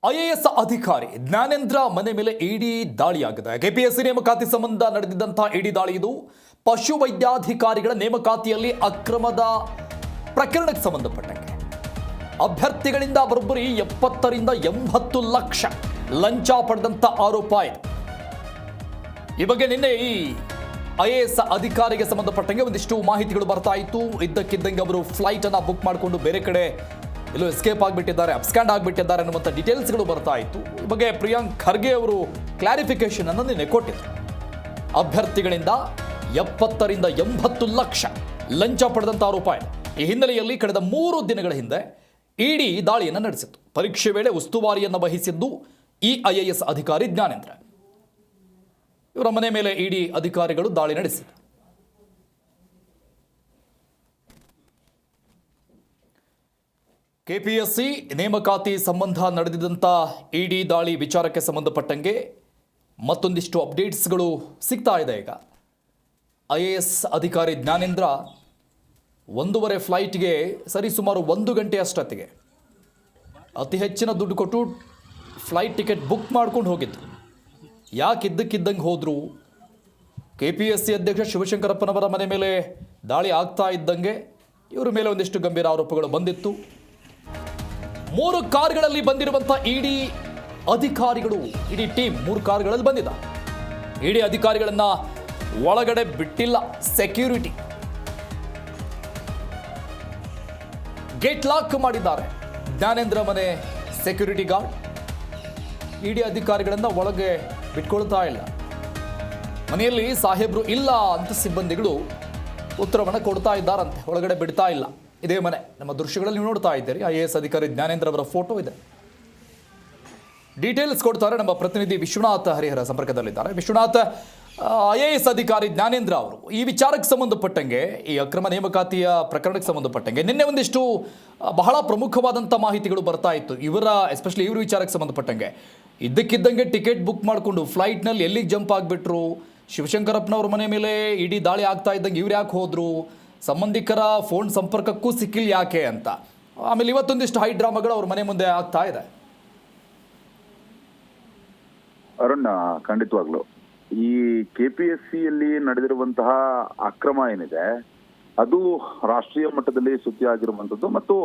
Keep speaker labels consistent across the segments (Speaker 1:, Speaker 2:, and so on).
Speaker 1: IAS ಅಧಿಕಾರಿ ಜ್ಞಾನೇಂದ್ರ ಮನೆ ಮೇಲೆ ಇಡಿ ದಾಳಿಯಾಗಿದೆ. ಕೆಪಿಎಸ್ಸಿ ನೇಮಕಾತಿ ಸಂಬಂಧ ನಡೆದಿದ್ದಂತಹ ಇಡಿ ದಾಳಿ ಇದು. ಪಶು ವೈದ್ಯಾಧಿಕಾರಿಗಳ ನೇಮಕಾತಿಯಲ್ಲಿ ಅಕ್ರಮದ ಪ್ರಕರಣಕ್ಕೆ ಸಂಬಂಧಪಟ್ಟಂತೆ ಅಭ್ಯರ್ಥಿಗಳಿಂದ ಬರೋಬ್ಬರಿ 70 ರಿಂದ 80 ಲಕ್ಷ ಲಂಚ ಪಡೆದಂತ ಆರೋಪ ಇದೆ. ಈ ಬಗ್ಗೆ ನಿನ್ನೆ ಈ ಐಎಎಸ್ ಅಧಿಕಾರಿಗೆ ಸಂಬಂಧಪಟ್ಟಂಗೆ ಒಂದಿಷ್ಟು ಮಾಹಿತಿಗಳು ಬರ್ತಾ ಇತ್ತು. ಇದ್ದಕ್ಕಿದ್ದಂಗೆ ಅವರು ಫ್ಲೈಟ್ ಅನ್ನ ಬುಕ್ ಮಾಡಿಕೊಂಡು ಬೇರೆ ಕಡೆ ಎಲ್ಲೋ ಎಸ್ಕೇಪ್ ಆಗಿಬಿಟ್ಟಿದ್ದಾರೆ, ಅಬ್ಸ್ಕ್ಯಾಂಡ್ ಆಗಿಬಿಟ್ಟಿದ್ದಾರೆ ಅನ್ನುವಂಥ ಡೀಟೇಲ್ಸ್ಗಳು ಬರ್ತಾ ಇತ್ತು. ಈ ಬಗ್ಗೆ ಪ್ರಿಯಾಂಕ್ ಖರ್ಗೆ ಅವರು ಕ್ಲಾರಿಫಿಕೇಶನ್ ಅನ್ನು ನಿನ್ನೆ ಕೊಟ್ಟಿದ್ರು. ಅಭ್ಯರ್ಥಿಗಳಿಂದ 70 ರಿಂದ 80 ಲಕ್ಷ ಲಂಚ ಪಡೆದಂತ ಆರೋಪ ಇದೆ. ಈ ಹಿನ್ನೆಲೆಯಲ್ಲಿ ಕಳೆದ 3 ದಿನಗಳ ಹಿಂದೆ ಇಡಿ ದಾಳಿಯನ್ನು ನಡೆಸಿತ್ತು. ಪರೀಕ್ಷೆ ವೇಳೆ ಉಸ್ತುವಾರಿಯನ್ನು ವಹಿಸಿದ್ದು ಈ ಐಎಎಸ್ ಅಧಿಕಾರಿ ಜ್ಞಾನೇಂದ್ರ. ಇವರ ಮನೆ ಮೇಲೆ ಇಡಿ ಅಧಿಕಾರಿಗಳು ದಾಳಿ ನಡೆಸಿದರು. ಕೆಪಿಎಸ್ಸಿ ನೇಮಕಾತಿ ಸಂಬಂಧ ನಡೆದಿದ್ದಂಥ ಇಡಿ ದಾಳಿ ವಿಚಾರಕ್ಕೆ ಸಂಬಂಧಪಟ್ಟಂಗೆ ಮತ್ತೊಂದಿಷ್ಟು ಅಪ್ಡೇಟ್ಸ್ಗಳು ಸಿಗ್ತಾ ಇದೆ. ಈಗ ಐಎಎಸ್ ಅಧಿಕಾರಿ ಜ್ಞಾನೇಂದ್ರ 1.5 ಫ್ಲೈಟ್ಗೆ ಸರಿಸುಮಾರು 1 ಗಂಟೆ ಅಷ್ಟೊತ್ತಿಗೆ ಅತಿ ಹೆಚ್ಚಿನ ದುಡ್ಡು ಕೊಟ್ಟು ಫ್ಲೈಟ್ ಟಿಕೆಟ್ ಬುಕ್ ಮಾಡ್ಕೊಂಡು ಹೋಗಿದ್ರು. ಯಾಕೆ ಇದ್ದಕ್ಕಿದ್ದಂಗೆ ಹೋದರು? ಕೆಪಿಎಸ್ಸಿ ಅಧ್ಯಕ್ಷ ಶಿವಶಂಕರಪ್ಪನವರ ಮನೆ ಮೇಲೆ ದಾಳಿ ಆಗ್ತಾ ಇದ್ದಂಗೆ ಇವರ ಮೇಲೆ ಒಂದಿಷ್ಟು ಗಂಭೀರ ಆರೋಪಗಳು ಬಂದಿತ್ತು. 3 ಕಾರ್ಗಳಲ್ಲಿ ಬಂದಿರುವಂಥ ಇಡಿ ಅಧಿಕಾರಿಗಳು, ಇಡೀ ಟೀಮ್ 3 ಕಾರ್ಗಳಲ್ಲಿ ಬಂದಿದ್ದ. ಇಡಿ ಅಧಿಕಾರಿಗಳನ್ನ ಒಳಗಡೆ ಬಿಟ್ಟಿಲ್ಲ. ಸೆಕ್ಯೂರಿಟಿ ಗೇಟ್ ಲಾಕ್ ಮಾಡಿದ್ದಾರೆ. ಜ್ಞಾನೇಂದ್ರ ಮನೆ ಸೆಕ್ಯೂರಿಟಿ ಗಾರ್ಡ್ ಇಡಿ ಅಧಿಕಾರಿಗಳನ್ನ ಒಳಗೆ ಬಿಟ್ಕೊಳ್ತಾ ಇಲ್ಲ. ಮನೆಯಲ್ಲಿ ಸಾಹೇಬ್ರು ಇಲ್ಲ ಅಂತ ಸಿಬ್ಬಂದಿಗಳು ಉತ್ತರವನ್ನು ಕೊಡ್ತಾ ಇದ್ದಾರಂತೆ. ಒಳಗಡೆ ಬಿಡ್ತಾ ಇಲ್ಲ. ಇದೇ ಮನೆ, ನಮ್ಮ ದೃಶ್ಯಗಳಲ್ಲಿ ನೀವು ನೋಡ್ತಾ ಇದ್ದೀರಿ. ಐಎಎಸ್ ಅಧಿಕಾರಿ ಜ್ಞಾನೇಂದ್ರ ಅವರ ಫೋಟೋ ಇದೆ. ಡೀಟೇಲ್ಸ್ ಕೊಡ್ತಾರೆ ನಮ್ಮ ಪ್ರತಿನಿಧಿ ವಿಶ್ವನಾಥ್ ಹರಿಹರ ಸಂಪರ್ಕದಲ್ಲಿದ್ದಾರೆ. ವಿಶ್ವನಾಥ್, ಐಎಎಸ್ ಅಧಿಕಾರಿ ಜ್ಞಾನೇಂದ್ರ ಅವರು ಈ ವಿಚಾರಕ್ಕೆ ಸಂಬಂಧಪಟ್ಟಂಗೆ, ಈ ಅಕ್ರಮ ನೇಮಕಾತಿಯ ಪ್ರಕರಣಕ್ಕೆ ಸಂಬಂಧಪಟ್ಟಂಗೆ ನಿನ್ನೆ ಒಂದಿಷ್ಟು ಬಹಳ ಪ್ರಮುಖವಾದಂಥ ಮಾಹಿತಿಗಳು ಬರ್ತಾ ಇತ್ತು. ಎಸ್ಪೆಷಲಿ ಇವ್ರ ವಿಚಾರಕ್ಕೆ ಸಂಬಂಧಪಟ್ಟಂಗೆ ಇದ್ದಕ್ಕಿದ್ದಂಗೆ ಟಿಕೆಟ್ ಬುಕ್ ಮಾಡಿಕೊಂಡು ಫ್ಲೈಟ್ನಲ್ಲಿ ಎಲ್ಲಿಗೆ ಜಂಪ್ ಆಗಿಬಿಟ್ರು, ಶಿವಶಂಕರಪ್ಪನವ್ರ ಮನೆ ಮೇಲೆ ಇಡೀ ದಾಳಿ ಆಗ್ತಾ ಇದ್ದಂಗೆ ಇವ್ರು ಯಾಕೆ ಹೋದ್ರು, ಸಂಬಂಧಿಕರ ಫೋನ್ ಸಂಪರ್ಕಕ್ಕೂ ಸಿಕ್ಕಿಲ್ಲ ಯಾಕೆ ಅಂತ. ಆಮೇಲೆ ಇವತ್ತೊಂದಿಷ್ಟು ಹೈ ಡ್ರಾಮಾಗಳು ಅವ್ರ ಮನೆ ಮುಂದೆ ಆಗ್ತಾ ಇದೆ.
Speaker 2: ಅರುಣ್, ಖಂಡಿತವಾಗ್ಲು ಈ ಕೆಪಿಎಸ್ಸಿಯಲ್ಲಿ ನಡೆದಿರುವಂತಹ ಅಕ್ರಮ ಏನಿದೆ ಅದು ರಾಷ್ಟ್ರೀಯ ಮಟ್ಟದಲ್ಲಿ ಸುದ್ದಿ ಆಗಿರುವಂತದ್ದು. ಮತ್ತು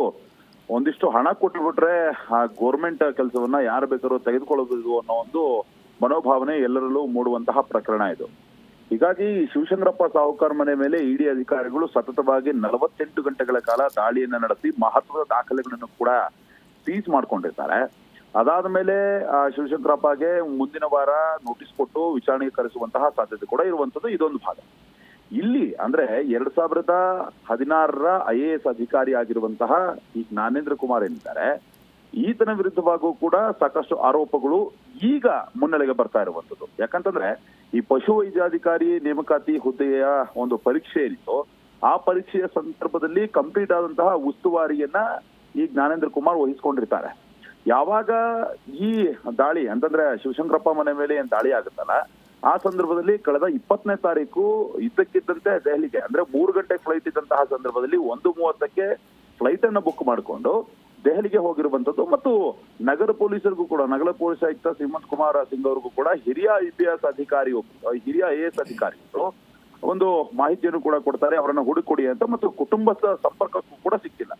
Speaker 2: ಒಂದಿಷ್ಟು ಹಣ ಕೊಟ್ಟುಬಿಟ್ರೆ ಆ ಗೋರ್ಮೆಂಟ್ ಕೆಲಸವನ್ನ ಯಾರು ಬೇಕಾದ್ರೂ ತೆಗೆದುಕೊಳ್ಳಬಹುದು ಅನ್ನೋ ಒಂದು ಮನೋಭಾವನೆ ಎಲ್ಲರಲ್ಲೂ ಮೂಡುವಂತಹ ಪ್ರಕರಣ ಇದು. ಹೀಗಾಗಿ ಶಿವಶಂಕರಪ್ಪ ಸಾಹುಕಾರ್ ಮನೆ ಮೇಲೆ ಇಡಿ ಅಧಿಕಾರಿಗಳು ಸತತವಾಗಿ 48 ಗಂಟೆಗಳ ಕಾಲ ದಾಳಿಯನ್ನ ನಡೆಸಿ ಮಹತ್ವದ ದಾಖಲೆಗಳನ್ನು ಕೂಡ ಸೀಸ್ ಮಾಡ್ಕೊಂಡಿರ್ತಾರೆ. ಅದಾದ ಮೇಲೆ ಶಿವಶಂಕರಪ್ಪಗೆ ಮುಂದಿನ ವಾರ ನೋಟಿಸ್ ಕೊಟ್ಟು ವಿಚಾರಣೆಗೆ ಕರೆಸುವಂತಹ ಸಾಧ್ಯತೆ ಕೂಡ ಇರುವಂತದ್ದು ಇದೊಂದು ಭಾಗ. ಇಲ್ಲಿ ಅಂದ್ರೆ 2016ರ ಐಎಎಸ್ ಅಧಿಕಾರಿ ಆಗಿರುವಂತಹ ಈ ಜ್ಞಾನೇಂದ್ರ ಕುಮಾರ್ ಏನಿದ್ದಾರೆ, ಈತನ ವಿರುದ್ಧವಾಗೂ ಕೂಡ ಸಾಕಷ್ಟು ಆರೋಪಗಳು ಈಗ ಮುನ್ನೆಲೆಗೆ ಬರ್ತಾ ಇರುವಂತದ್ದು. ಯಾಕಂತಂದ್ರೆ ಈ ಪಶು ವೈದ್ಯಾಧಿಕಾರಿ ನೇಮಕಾತಿ ಹುದ್ದೆಯ ಒಂದು ಪರೀಕ್ಷೆ ಏನಿತ್ತು, ಆ ಪರೀಕ್ಷೆಯ ಸಂದರ್ಭದಲ್ಲಿ ಕಂಪ್ಲೀಟ್ ಆದಂತಹ ಉಸ್ತುವಾರಿಯನ್ನ ಈ ಜ್ಞಾನೇಂದ್ರ ಕುಮಾರ್ ವಹಿಸ್ಕೊಂಡಿರ್ತಾರೆ. ಯಾವಾಗ ಈ ದಾಳಿ ಅಂತಂದ್ರೆ ಶಿವಶಂಕರಪ್ಪ ಮನೆ ಮೇಲೆ ಏನ್ ದಾಳಿ ಆಗುತ್ತಲ್ಲ, ಆ ಸಂದರ್ಭದಲ್ಲಿ ಕಳೆದ 20ನೇ ತಾರೀಕು ಇದ್ದಕ್ಕಿದ್ದಂತೆ ದೆಹಲಿಗೆ ಅಂದ್ರೆ 3 ಗಂಟೆ ಫ್ಲೈಟ್ ಇದ್ದಂತಹ ಸಂದರ್ಭದಲ್ಲಿ 1:30ಕ್ಕೆ ಫ್ಲೈಟ್ ಅನ್ನ ಬುಕ್ ಮಾಡಿಕೊಂಡು ದೆಹಲಿಗೆ ಹೋಗಿರುವಂತದ್ದು. ಮತ್ತು ನಗರ ಪೊಲೀಸರಿಗೂ ಕೂಡ, ನಗರ ಪೊಲೀಸ್ ಆಯುಕ್ತ ಸಿಮಂತ್ ಕುಮಾರ್ ಸಿಂಗ್ ಅವ್ರಿಗೂ ಕೂಡ ಹಿರಿಯ ಐಎಎಸ್ ಅಧಿಕಾರಿಗಳು ಒಂದು ಮಾಹಿತಿಯನ್ನು ಕೂಡ ಕೊಡ್ತಾರೆ, ಅವರನ್ನ ಹುಡುಕೊಡಿ ಅಂತ. ಮತ್ತು ಕುಟುಂಬದ ಸಂಪರ್ಕಕ್ಕೂ ಕೂಡ ಸಿಕ್ಕಿಲ್ಲ.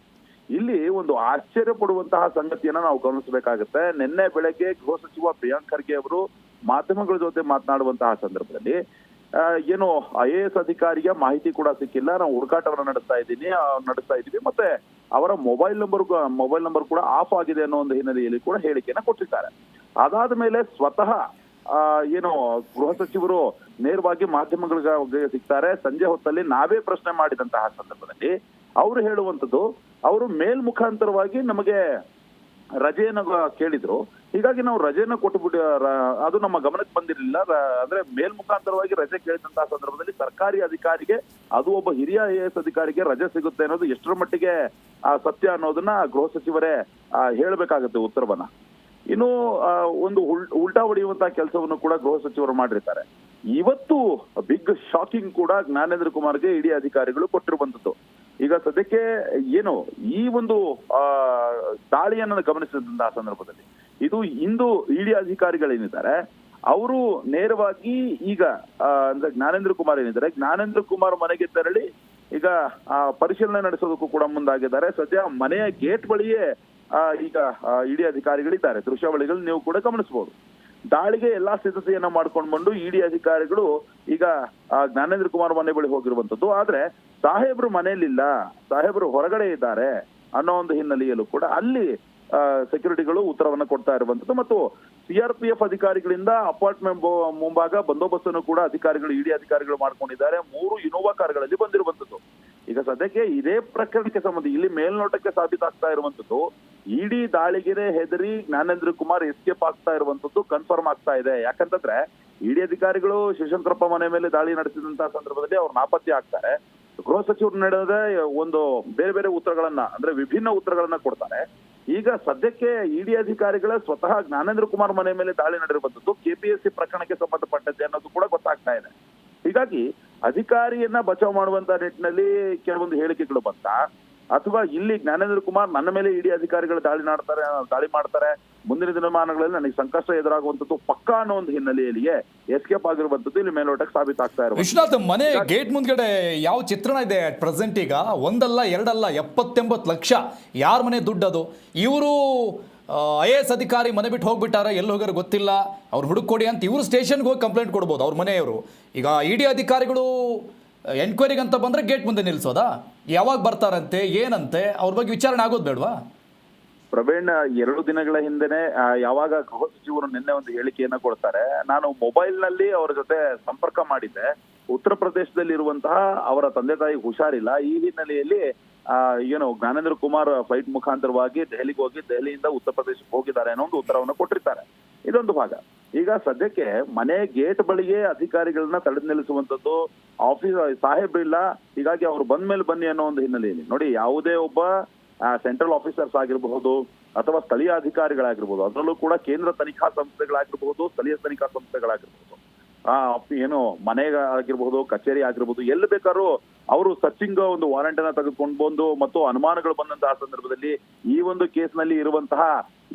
Speaker 2: ಇಲ್ಲಿ ಒಂದು ಆಶ್ಚರ್ಯ ಪಡುವಂತಹ ಸಂಗತಿಯನ್ನ ನಾವು ಗಮನಿಸಬೇಕಾಗುತ್ತೆ. ನಿನ್ನೆ ಬೆಳಗ್ಗೆ ಗೃಹ ಸಚಿವ ಪ್ರಿಯಾಂಕ್ ಖರ್ಗೆ ಅವರು ಮಾಧ್ಯಮಗಳ ಜೊತೆ ಮಾತನಾಡುವಂತಹ ಸಂದರ್ಭದಲ್ಲಿ ಏನು ಐಎಎಸ್ ಅಧಿಕಾರಿಯ ಮಾಹಿತಿ ಕೂಡ ಸಿಕ್ಕಿಲ್ಲ, ನಾವು ಹುಡುಕಾಟವನ್ನ ನಡೆಸ್ತಾ ಇದೀವಿ, ಮತ್ತೆ ಅವರ ಮೊಬೈಲ್ ನಂಬರ್ ಕೂಡ ಆಫ್ ಆಗಿದೆ ಅನ್ನೋ ಒಂದು ಹಿನ್ನೆಲೆಯಲ್ಲಿ ಕೂಡ ಹೇಳಿಕೆಯನ್ನ ಕೊಟ್ಟಿದ್ದಾರೆ. ಅದಾದ ಮೇಲೆ ಸ್ವತಃ ಏನು ಗೃಹ ಸಚಿವರು ನೇರವಾಗಿ ಮಾಧ್ಯಮಗಳಿಗೆ ಸಿಗ್ತಾರೆ. ಸಂಜೆ ಹೊತ್ತಲ್ಲಿ ನಾವೇ ಪ್ರಶ್ನೆ ಮಾಡಿದಂತಹ ಸಂದರ್ಭದಲ್ಲಿ ಅವರು ಹೇಳುವಂತದ್ದು, ಅವರು ಮುಖಾಂತರವಾಗಿ ನಮಗೆ ರಜೆಯನ್ನು ಕೇಳಿದ್ರು, ಹೀಗಾಗಿ ನಾವು ರಜೆನ ಕೊಟ್ಟುಬಿಟ್ಟು ಅದು ನಮ್ಮ ಗಮನಕ್ಕೆ ಬಂದಿರಲಿಲ್ಲ. ಅಂದ್ರೆ ಮುಖಾಂತರವಾಗಿ ರಜೆ ಕೇಳಿದಂತಹ ಸಂದರ್ಭದಲ್ಲಿ ಸರ್ಕಾರಿ ಅಧಿಕಾರಿಗೆ, ಅದು ಒಬ್ಬ ಹಿರಿಯ ಐಎಎಸ್ ಅಧಿಕಾರಿಗೆ ರಜೆ ಸಿಗುತ್ತೆ ಅನ್ನೋದು ಎಷ್ಟರ ಮಟ್ಟಿಗೆ ಸತ್ಯ ಅನ್ನೋದನ್ನ ಗೃಹ ಸಚಿವರೇ ಹೇಳಬೇಕಾಗುತ್ತೆ ಉತ್ತರವನ್ನ. ಇನ್ನು ಒಂದು ಉಲ್ಟಾ ಹೊಡೆಯುವಂತಹ ಕೆಲಸವನ್ನು ಕೂಡ ಗೃಹ ಸಚಿವರು ಮಾಡಿರ್ತಾರೆ. ಇವತ್ತು ಬಿಗ್ ಶಾಕಿಂಗ್ ಕೂಡ ಜ್ಞಾನೇಂದ್ರ ಕುಮಾರ್ಗೆ ಇಡಿ ಅಧಿಕಾರಿಗಳು ಕೊಟ್ಟಿರುವಂತದ್ದು. ಈಗ ಸದ್ಯಕ್ಕೆ ಏನು ಈ ಒಂದು ದಾಳಿಯನ್ನು ಗಮನಿಸಿದಂತಹ ಸಂದರ್ಭದಲ್ಲಿ ಇದು ಇಂದು ಇಡಿ ಅಧಿಕಾರಿಗಳೇನಿದ್ದಾರೆ ಅವರು ನೇರವಾಗಿ ಈಗ ಅಂದ್ರೆ ಜ್ಞಾನೇಂದ್ರ ಕುಮಾರ್ ಏನಿದ್ದಾರೆ, ಜ್ಞಾನೇಂದ್ರ ಕುಮಾರ್ ಮನೆಗೆ ತೆರಳಿ ಈಗ ಪರಿಶೀಲನೆ ನಡೆಸೋದಕ್ಕೂ ಕೂಡ ಮುಂದಾಗಿದ್ದಾರೆ. ಸದ್ಯ ಮನೆಯ ಗೇಟ್ ಬಳಿಯೇ ಈಗ ಇಡಿ ಅಧಿಕಾರಿಗಳಿದ್ದಾರೆ. ದೃಶ್ಯಾವಳಿಗಳು ನೀವು ಕೂಡ ಗಮನಿಸಬಹುದು. ದಾಳಿಗೆ ಎಲ್ಲಾ ಸಿದ್ಧತೆಯನ್ನ ಮಾಡ್ಕೊಂಡು ಬಂದು ಇಡಿ ಅಧಿಕಾರಿಗಳು ಈಗ ಜ್ಞಾನೇಂದ್ರ ಕುಮಾರ್ ಮನೆ ಬಳಿ ಹೋಗಿರುವಂತದ್ದು. ಆದ್ರೆ ಸಾಹೇಬ್ರು ಮನೆಯಲ್ಲಿಲ್ಲ, ಸಾಹೇಬ್ರು ಹೊರಗಡೆ ಇದ್ದಾರೆ ಅನ್ನೋ ಒಂದು ಹಿನ್ನೆಲೆಯಲ್ಲೂ ಕೂಡ ಅಲ್ಲಿ ಸೆಕ್ಯೂರಿಟಿಗಳು ಉತ್ತರವನ್ನ ಕೊಡ್ತಾ ಇರುವಂತದ್ದು. ಮತ್ತು CRPF ಅಧಿಕಾರಿಗಳಿಂದ ಅಪಾರ್ಟ್ಮೆಂಟ್ ಮುಂಭಾಗ ಬಂದೋಬಸ್ತನ್ನು ಕೂಡ ಇಡಿ ಅಧಿಕಾರಿಗಳು ಮಾಡ್ಕೊಂಡಿದ್ದಾರೆ. 3 ಇನೋವಾ ಕಾರುಗಳಲ್ಲಿ ಬಂದಿರುವಂತದ್ದು. ಈಗ ಸದ್ಯಕ್ಕೆ ಇದೇ ಪ್ರಕರಣಕ್ಕೆ ಸಂಬಂಧ ಇಲ್ಲಿ ಮೇಲ್ನೋಟಕ್ಕೆ ಸಾಬೀತಾಗ್ತಾ ಇರುವಂತದ್ದು ಇಡಿ ದಾಳಿಗೆನೆ ಹೆದರಿ ಜ್ಞಾನೇಂದ್ರ ಕುಮಾರ್ ಎಸ್ಕೇಪ್ ಆಗ್ತಾ ಇರುವಂತದ್ದು ಕನ್ಫರ್ಮ್ ಆಗ್ತಾ ಇದೆ. ಯಾಕಂತಂದ್ರೆ ಇಡಿ ಅಧಿಕಾರಿಗಳು ಶಿವಶಂಕರಪ್ಪ ಮನೆ ಮೇಲೆ ದಾಳಿ ನಡೆಸಿದಂತಹ ಸಂದರ್ಭದಲ್ಲಿ ಅವ್ರು ನಾಪತ್ತೆ ಆಗ್ತಾರೆ. ಗೃಹ ಸಚಿವರು ನಡೆದ ಒಂದು ಬೇರೆ ಬೇರೆ ಉತ್ತರಗಳನ್ನ ಅಂದ್ರೆ ವಿಭಿನ್ನ ಉತ್ತರಗಳನ್ನ ಕೊಡ್ತಾರೆ. ಈಗ ಸದ್ಯಕ್ಕೆ ಇಡಿ ಅಧಿಕಾರಿಗಳ ಸ್ವತಃ ಜ್ಞಾನೇಂದ್ರ ಕುಮಾರ್ ಮನೆ ಮೇಲೆ ದಾಳಿ ನಡೆದಿರುವಂತದ್ದು KPSC ಪ್ರಕರಣಕ್ಕೆ ಸಂಬಂಧಪಟ್ಟಂತೆ ಅನ್ನೋದು ಕೂಡ ಗೊತ್ತಾಗ್ತಾ ಇದೆ. ಹೀಗಾಗಿ ಅಧಿಕಾರಿಯನ್ನ ಬಚಾವ್ ಮಾಡುವಂತ ನಿಟ್ಟಿನಲ್ಲಿ ಕೆಲವೊಂದು ಹೇಳಿಕೆಗಳು ಬಂತ, ಅಥವಾ ಇಲ್ಲಿ ಜ್ಞಾನೇಂದ್ರ ಕುಮಾರ್ ನನ್ನ ಮೇಲೆ ಇಡಿ ಅಧಿಕಾರಿಗಳು ದಾಳಿ ಮಾಡ್ತಾರೆ, ಮುಂದಿನ ದಿನಮಾನಗಳಲ್ಲಿ ನನಗೆ ಸಂಕಷ್ಟ ಎದುರಾಗುವಂತದ್ದು ಪಕ್ಕಾ ಅನ್ನೋ ಒಂದು ಹಿನ್ನೆಲೆಯಲ್ಲಿಯೇ ಎಸ್ಕೇಪ್ ಆಗಿರುವಂತದ್ದು ಇಲ್ಲಿ ಮೇಲ್ನೋಟಕ್ಕೆ ಸಾಬೀತಾಗ್ತಾ ಇರುವ
Speaker 1: ವಿಶ್ವನಾಥ್ ಮನೆ ಗೇಟ್ ಮುಂದ್ಗಡೆ ಯಾವ ಚಿತ್ರಣ ಇದೆ ಅಟ್ ಪ್ರೆಸೆಂಟ್? ಈಗ ಒಂದಲ್ಲ ಎರಡಲ್ಲ 70-80 ಲಕ್ಷ ಯಾರ ಮನೆ ದುಡ್ಡದು? ಇವರು IAS ಅಧಿಕಾರಿ ಮನೆ ಬಿಟ್ಟು ಹೋಗ್ಬಿಟ್ಟಾರ, ಎಲ್ಲಿ ಹೋಗಾರ ಗೊತ್ತಿಲ್ಲ, ಅವ್ರು ಹುಡುಕೊಡಿ ಅಂತ ಇವರು ಸ್ಟೇಷನ್ಗೆ ಹೋಗಿ ಕಂಪ್ಲೇಂಟ್ ಕೊಡ್ಬೋದು ಅವ್ರ ಮನೆಯವರು. ಈಗ ಇಡಿ ಅಧಿಕಾರಿಗಳು ಎನ್ಕ್ವೈರಿಗೆ ಅಂತ ಬಂದ್ರೆ ಗೇಟ್ ಮುಂದೆ ನಿಲ್ಸೋದಾ? ಯಾವಾಗ ಬರ್ತಾರಂತೆ, ಏನಂತೆ, ಅವ್ರ ಬಗ್ಗೆ ವಿಚಾರಣೆ ಆಗೋದು ಬೇಡವಾ?
Speaker 2: ಪ್ರವೀಣ್, 2 ದಿನಗಳ ಹಿಂದೆನೆ ಯಾವಾಗ ಗೃಹ ಸಚಿವರು ನಿನ್ನೆ ಒಂದು ಹೇಳಿಕೆಯನ್ನ ಕೊಡ್ತಾರೆ, ನಾನು ಮೊಬೈಲ್ ನಲ್ಲಿ ಅವರ ಜೊತೆ ಸಂಪರ್ಕ ಮಾಡಿದ್ದೆ. ಉತ್ತರ ಪ್ರದೇಶದಲ್ಲಿ ಇರುವಂತಹ ಅವರ ತಂದೆ ತಾಯಿ ಹುಷಾರಿಲ್ಲ, ಈ ಹಿನ್ನೆಲೆಯಲ್ಲಿ ಜ್ಞಾನೇಂದ್ರ ಕುಮಾರ್ ಫ್ಲೈಟ್ ಮುಖಾಂತರವಾಗಿ ದೆಹಲಿಗೆ ಹೋಗಿ ದೆಹಲಿಯಿಂದ ಉತ್ತರ ಪ್ರದೇಶಕ್ಕೆ ಹೋಗಿದ್ದಾರೆ ಅನ್ನೋ ಒಂದು ಉತ್ತರವನ್ನು ಕೊಟ್ಟಿರ್ತಾರೆ. ಇದೊಂದು ಭಾಗ. ಈಗ ಸದ್ಯಕ್ಕೆ ಮನೆ ಗೇಟ್ ಬಳಿಗೆ ಅಧಿಕಾರಿಗಳನ್ನ ತಡೆದು ನಿಲ್ಲಿಸುವಂತದ್ದು ಆಫೀಸ್ ಸಾಹೇಬ್ರಿಲ್ಲ, ಹೀಗಾಗಿ ಅವ್ರು ಬಂದ ಮೇಲೆ ಬನ್ನಿ ಅನ್ನೋ ಒಂದು ಹಿನ್ನೆಲೆಯಲ್ಲಿ ನೋಡಿ, ಯಾವುದೇ ಒಬ್ಬ ಸೆಂಟ್ರಲ್ ಆಫೀಸರ್ಸ್ ಆಗಿರಬಹುದು ಅಥವಾ ಸ್ಥಳೀಯ ಅಧಿಕಾರಿಗಳಾಗಿರ್ಬೋದು, ಅದರಲ್ಲೂ ಕೂಡ ಕೇಂದ್ರ ತನಿಖಾ ಸಂಸ್ಥೆಗಳಾಗಿರ್ಬಹುದು, ಸ್ಥಳೀಯ ತನಿಖಾ ಸಂಸ್ಥೆಗಳಾಗಿರ್ಬಹುದು, ಮನೆಗಾಗಿರ್ಬಹುದು, ಕಚೇರಿ ಆಗಿರ್ಬೋದು, ಎಲ್ಲಿ ಬೇಕಾದ್ರೂ ಅವರು ಸರ್ಚಿಂಗ್ ಒಂದು ವಾರೆಂಟ್ ಅನ್ನ ತೆಗೆದುಕೊಂಡು ಬಂದು ಮತ್ತು ಅನುಮಾನಗಳು ಬಂದಂತಹ ಸಂದರ್ಭದಲ್ಲಿ ಈ ಒಂದು ಕೇಸ್ನಲ್ಲಿ ಇರುವಂತಹ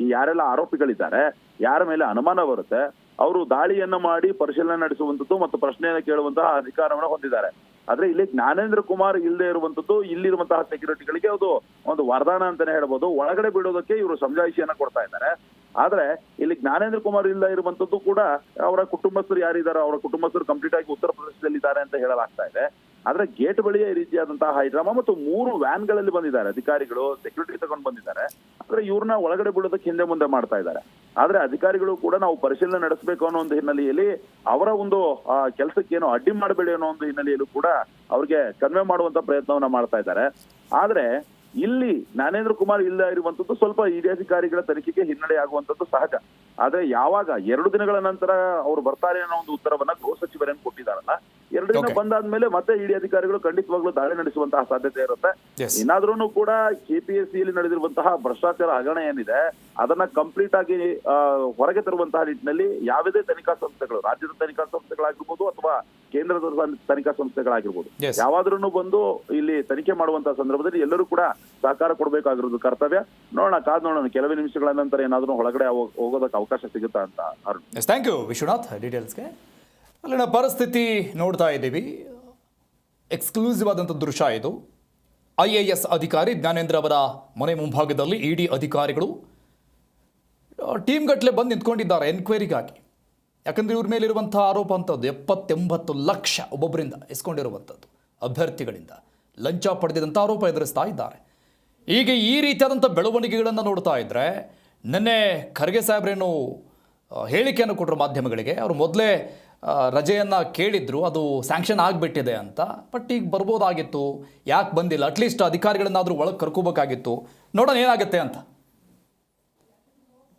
Speaker 2: ಈ ಯಾರೆಲ್ಲ ಆರೋಪಿಗಳಿದ್ದಾರೆ, ಯಾರ ಮೇಲೆ ಅನುಮಾನ ಬರುತ್ತೆ, ಅವರು ದಾಳಿಯನ್ನ ಮಾಡಿ ಪರಿಶೀಲನೆ ನಡೆಸುವಂತದ್ದು ಮತ್ತು ಪ್ರಶ್ನೆಯನ್ನ ಕೇಳುವಂತಹ ಅಧಿಕಾರವನ್ನು ಹೊಂದಿದ್ದಾರೆ. ಆದ್ರೆ ಇಲ್ಲಿ ಜ್ಞಾನೇಂದ್ರ ಕುಮಾರ್ ಇಲ್ಲದೆ ಇರುವಂತದ್ದು ಇಲ್ಲಿರುವಂತಹ ಸೆಕ್ಯೂರಿಟಿಗಳಿಗೆ ಅದು ಒಂದು ವರದಾನ ಅಂತಾನೆ ಹೇಳ್ಬೋದು. ಒಳಗಡೆ ಬಿಡೋದಕ್ಕೆ ಇವರು ಸಮಜಾಯಿಷಿಯನ್ನ ಕೊಡ್ತಾ ಇದ್ದಾರೆ. ಆದ್ರೆ ಇಲ್ಲಿ ಜ್ಞಾನೇಂದ್ರ ಕುಮಾರ್ ಇಲ್ಲ ಇರುವಂತದ್ದು ಕೂಡ ಅವರ ಕುಟುಂಬಸ್ಥರು ಯಾರಿದ್ದಾರೆ, ಅವರ ಕುಟುಂಬಸ್ಥರು ಕಂಪ್ಲೀಟ್ ಆಗಿ ಉತ್ತರ ಪ್ರದೇಶದಲ್ಲಿ ಇದ್ದಾರೆ ಅಂತ ಹೇಳಲಾಗ್ತಾ ಇದೆ. ಆದ್ರೆ ಗೇಟ್ ಬಳಿಯ ಈ ರೀತಿಯಾದಂತಹ ಹೈಡ್ರಾಮಾ ಮತ್ತು 3 ವ್ಯಾನ್ಗಳಲ್ಲಿ ಬಂದಿದ್ದಾರೆ ಅಧಿಕಾರಿಗಳು, ಸೆಕ್ಯೂರಿಟಿ ತಗೊಂಡು ಬಂದಿದ್ದಾರೆ. ಆದ್ರೆ ಇವ್ರನ್ನ ಒಳಗಡೆ ಬಿಡೋದಕ್ಕೆ ಹಿಂದೆ ಮುಂದೆ ಮಾಡ್ತಾ ಇದ್ದಾರೆ. ಆದ್ರೆ ಅಧಿಕಾರಿಗಳು ಕೂಡ ನಾವು ಪರಿಶೀಲನೆ ನಡೆಸಬೇಕು ಅನ್ನೋ ಒಂದು ಹಿನ್ನೆಲೆಯಲ್ಲಿ ಅವರ ಒಂದು ಕೆಲಸಕ್ಕೆ ಏನೋ ಅಡ್ಡಿ ಮಾಡಬೇಡಿ ಅನ್ನೋ ಒಂದು ಹಿನ್ನೆಲೆಯಲ್ಲೂ ಕೂಡ ಅವ್ರಿಗೆ ಕನ್ವೆ ಮಾಡುವಂತ ಪ್ರಯತ್ನವನ್ನ ಮಾಡ್ತಾ ಇದ್ದಾರೆ. ಆದ್ರೆ ಇಲ್ಲಿ ಜ್ಞಾನೇಂದ್ರ ಕುಮಾರ್ ಇಲ್ಲ ಇರುವಂತದ್ದು ಸ್ವಲ್ಪ ಇಡಿ ಅಧಿಕಾರಿಗಳ ತನಿಖೆಗೆ ಹಿನ್ನಡೆ ಆಗುವಂತದ್ದು ಸಹಜ. ಆದ್ರೆ ಯಾವಾಗ 2 ದಿನಗಳ ನಂತರ ಅವ್ರು ಬರ್ತಾರೆ ಅನ್ನೋ ಒಂದು ಉತ್ತರವನ್ನ ಗೃಹ ಸಚಿವರೇನು ಕೊಟ್ಟಿದ್ದಾರಲ್ಲ, 2 ದಿನ ಬಂದಾದ್ಮೇಲೆ ಮತ್ತೆ ಇಡಿ ಅಧಿಕಾರಿಗಳು ಖಂಡಿತವಾಗ್ಲೂ ದಾಳಿ ನಡೆಸುವಂತಹ ಸಾಧ್ಯತೆ ಇರುತ್ತೆ. ಇನ್ನಾದ್ರೂ ಕೂಡ KPSC ಯಲ್ಲಿ ನಡೆದಿರುವಂತಹ ಭ್ರಷ್ಟಾಚಾರ ಹಗರಣ ಏನಿದೆ ಅದನ್ನ ಕಂಪ್ಲೀಟ್ ಆಗಿ ಹೊರಗೆ ತರುವಂತಹ ನಿಟ್ಟಿನಲ್ಲಿ ಯಾವುದೇ ತನಿಖಾ ಸಂಸ್ಥೆಗಳು, ರಾಜ್ಯದ ತನಿಖಾ ಸಂಸ್ಥೆಗಳಾಗಿರ್ಬೋದು ಅಥವಾ ಕೇಂದ್ರದ ತನಿಖಾ ಸಂಸ್ಥೆಗಳಾಗಿರ್ಬೋದು, ಯಾವಾದ್ರೂ ಬಂದು ಇಲ್ಲಿ ತನಿಖೆ ಮಾಡುವಂತಹ ಸಂದರ್ಭದಲ್ಲಿ ಎಲ್ಲರೂ ಕೂಡ ಸಹಕಾರ ಕೊಡಬೇಕಾಗಿರೋದು ಕರ್ತವ್ಯ. ನೋಡೋಣ, ಕಾದ್ ನೋಡೋಣ, ಕೆಲವೇ ನಿಮಿಷಗಳ ನಂತರ ಏನಾದ್ರೂ ಒಳಗಡೆ ಹೋಗೋದಕ್ಕೆ ಅವಕಾಶ ಸಿಗುತ್ತಾ ಅಂತ.
Speaker 1: ಥ್ಯಾಂಕ್ ಯು ವಿಶ್ವನಾಥ್ ಡೀಟೇಲ್ಸ್ಗೆ. ಅಲ್ಲಿನ ಪರಿಸ್ಥಿತಿ ನೋಡ್ತಾ ಇದ್ದೀವಿ. ಎಕ್ಸ್ಕ್ಲೂಸಿವ್ ಆದಂಥ ದೃಶ್ಯ ಇದು. IAS ಅಧಿಕಾರಿ ಜ್ಞಾನೇಂದ್ರ ಅವರ ಮನೆ ಮುಂಭಾಗದಲ್ಲಿ ಇಡಿ ಅಧಿಕಾರಿಗಳು ಟೀಮ್ ಗಟ್ಟಲೆ ಬಂದು ನಿಂತ್ಕೊಂಡಿದ್ದಾರೆ ಎನ್ಕ್ವೈರಿಗಾಗಿ. ಯಾಕಂದರೆ ಇವ್ರ ಮೇಲಿರುವಂಥ ಆರೋಪ ಅಂಥದ್ದು 70-80 ಲಕ್ಷ ಒಬ್ಬೊಬ್ಬರಿಂದ ಇಸ್ಕೊಂಡಿರುವಂಥದ್ದು, ಅಭ್ಯರ್ಥಿಗಳಿಂದ ಲಂಚ ಪಡೆದಿದ್ದಂಥ ಆರೋಪ ಎದುರಿಸ್ತಾ ಇದ್ದಾರೆ. ಈಗ ಈ ರೀತಿಯಾದಂಥ ಬೆಳವಣಿಗೆಗಳನ್ನು ನೋಡ್ತಾ ಇದ್ದರೆ, ನಿನ್ನೆ ಖರ್ಗೆ ಸಾಹೇಬ್ರೇನು ಹೇಳಿಕೆಯನ್ನು ಕೊಟ್ಟರು ಮಾಧ್ಯಮಗಳಿಗೆ. ಅವರು ಮೊದಲೇ ರಜೆಯನ್ನು ಕೇಳಿದ್ರು, ಅದು ಸ್ಯಾಂಕ್ಷನ್ ಆಗಿಬಿಟ್ಟಿದೆ ಅಂತ. ಬಟ್ ಈಗ ಬರ್ಬೋದಾಗಿತ್ತು, ಯಾಕೆ ಬಂದಿಲ್ಲ? ಅಟ್ಲೀಸ್ಟ್ ಅಧಿಕಾರಿಗಳನ್ನಾದರೂ ಒಳಗೆ ಕರ್ಕೋಬೇಕಾಗಿತ್ತು. ನೋಡೋಣ ಏನಾಗುತ್ತೆ ಅಂತ.